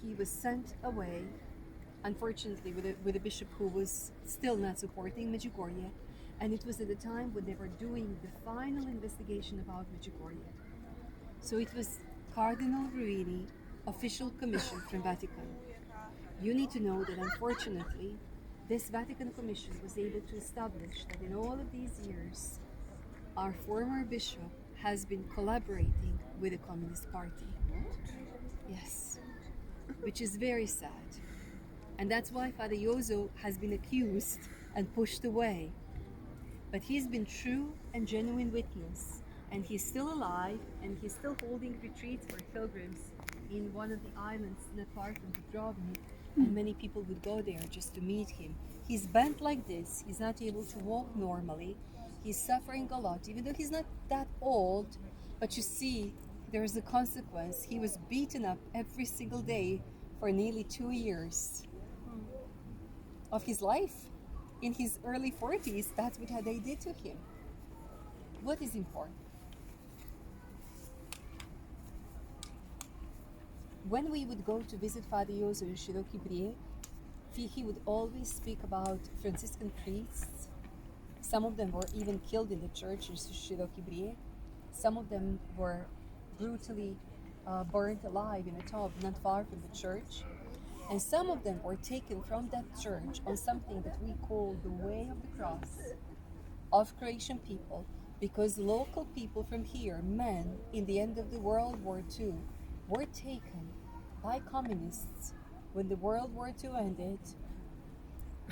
he was sent away, unfortunately, with a bishop who was still not supporting Medjugorje. And it was at the time when they were doing the final investigation about Medjugorje. So it was Cardinal Ruini, official commission from Vatican. You need to know that unfortunately, this Vatican commission was able to establish that in all of these years, our former bishop has been collaborating with the Communist Party. Yes, which is very sad. And that's why Father Yozo has been accused and pushed away. But he's been true and genuine witness, and he's still alive, and he's still holding retreats for pilgrims in one of the islands not far from Dubrovnik, and many people would go there just to meet him. He's bent like this, he's not able to walk normally, he's suffering a lot, even though he's not that old, but you see, there's a consequence. He was beaten up every single day for nearly 2 years of his life. In his early 40s, that's what they did to him. What is important? When we would go to visit Father Yozo in Medjugorje, he would always speak about Franciscan priests. Some of them were even killed in the church in Medjugorje. Some of them were brutally burned alive in a tub not far from the church. And some of them were taken from that church on something that we call the Way of the Cross of Croatian people, because local people from here, men, in the end of the World War II, were taken by communists. When the World War II ended,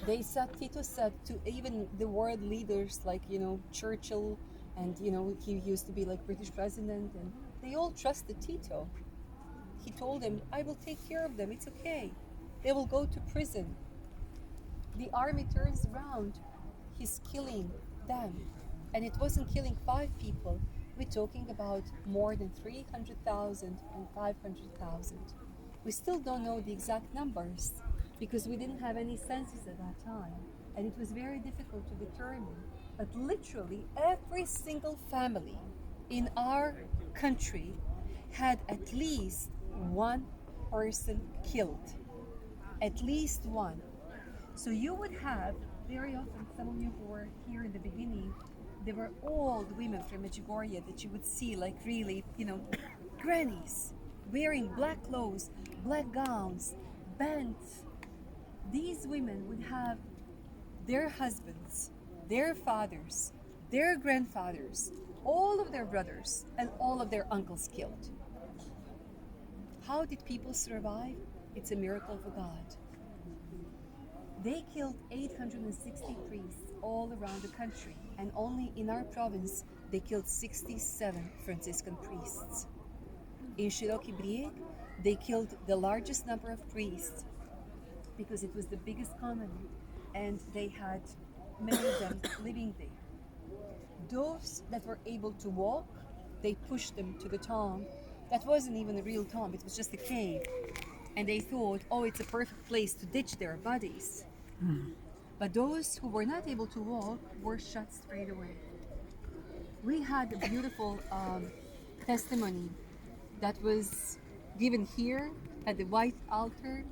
Tito said to even the world leaders like, Churchill, and, he used to be like British president, and they all trusted Tito. He told them, I will take care of them, it's okay. They will go to prison. The army turns around, he's killing them. And it wasn't killing 5 people, we're talking about more than 300,000 and 500,000. We still don't know the exact numbers because we didn't have any census at that time. And it was very difficult to determine. But literally every single family in our country had at least one person killed. At least one. So you would have, very often, some of you who were here in the beginning, they were old women from Medjugorje that you would see like really, grannies, wearing black clothes, black gowns, bent. These women would have their husbands, their fathers, their grandfathers, all of their brothers, and all of their uncles killed. How did people survive? It's a miracle of God. They killed 860 priests all around the country, and only in our province they killed 67 Franciscan priests. In Medjugorje, they killed the largest number of priests because it was the biggest colony, and they had many of them living there. Those that were able to walk, they pushed them to the tomb. That wasn't even a real tomb, it was just a cave. And they thought, it's a perfect place to ditch their bodies. But those who were not able to walk were shot straight away. We had a beautiful testimony that was given here at the White Altar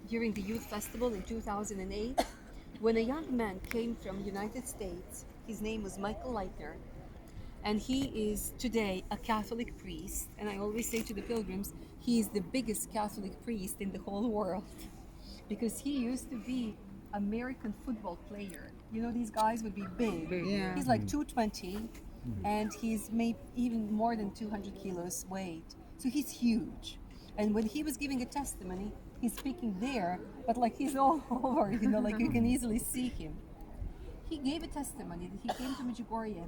during the Youth Festival in 2008, when a young man came from the United States. His name was Michael Leitner, and he is today a Catholic priest. And I always say to the pilgrims, he is the biggest Catholic priest in the whole world, because he used to be American football player. These guys would be big. Yeah. He's like 220, and he's made even more than 200 kilos weight. So he's huge. And when he was giving a testimony, he's speaking there, but like he's all over, like you can easily see him. He gave a testimony that he came to Medjugorje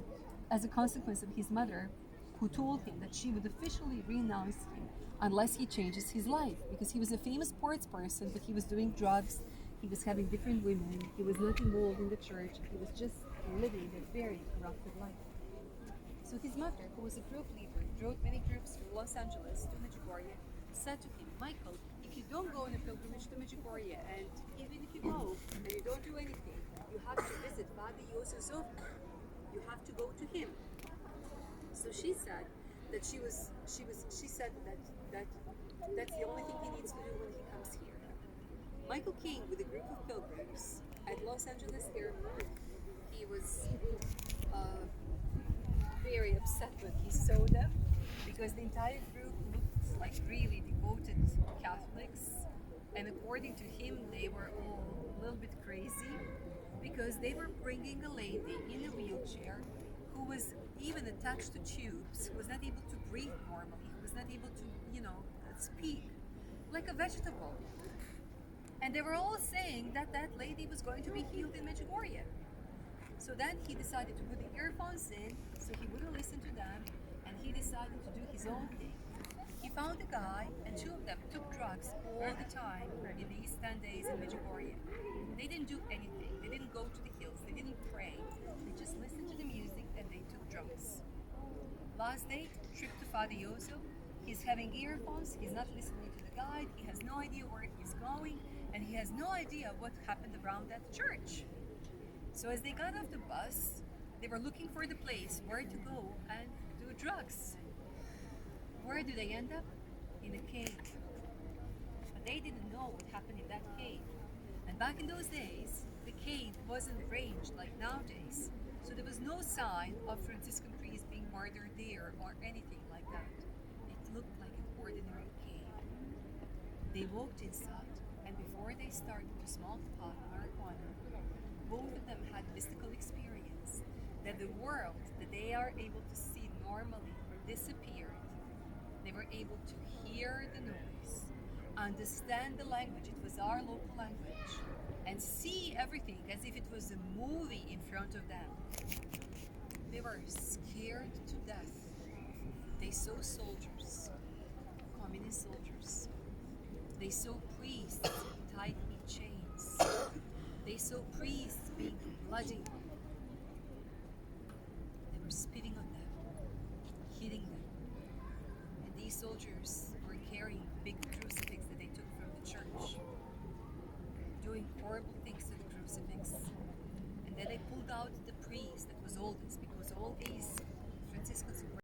as a consequence of his mother, who told him that she would officially renounce him unless he changes his life, because he was a famous sports person, but he was doing drugs, he was having different women, he was not involved in the church, he was just living a very corrupted life. So his mother, who was a group leader, drove many groups from Los Angeles to Medjugorje, said to him, Michael, if you don't go on a pilgrimage to Medjugorje, and even if you go and you don't do anything, you have to visit Father Yosef's. You have to go to him. So she said that she said that that's the only thing he needs to do when he comes Michael came with a group of pilgrims at Los Angeles airport. He was uh, very upset when he saw them because the entire group looked like really devoted Catholics, and according to him, they were all a little bit crazy because they were bringing a lady in a wheelchair who was even attached to tubes, who was not able to breathe normally, who was not able to, speak, like a vegetable. And they were all saying that that lady was going to be healed in Medjugorje. So then he decided to put the earphones in so he wouldn't listen to them, and he decided to do his own thing. He found a guy, and two of them took drugs all the time in these 10 days in Medjugorje. They didn't do anything. They didn't go to the hills. They didn't pray. They just listened to the music and they took drugs. Last day, trip to Father Yoso. He's having earphones. He's not listening to the guide. He has no idea where he's going, and he has no idea what happened around that church. So as they got off the bus, they were looking for the place where to go and do drugs. Where do they end up? In a cave. But they didn't know what happened in that cave. And back in those days, the cave wasn't arranged like nowadays. So there was no sign of Franciscan priests being murdered there or anything like that. It looked like an ordinary cave. They walked inside, and before they started to smoke pot marijuana, both of them had mystical experience that the world that they are able to see normally disappeared. They were able to hear the noise, understand the language, it was our local language, and see everything as if it was a movie in front of them. They were scared to death. They saw soldiers, communist soldiers. They saw priests tied in chains. They saw priests being bloody. They were spitting on them, hitting them. And these soldiers were carrying big crucifix that they took from the church, doing horrible things to the crucifix. And then they pulled out the priest that was oldest, because all these Franciscans were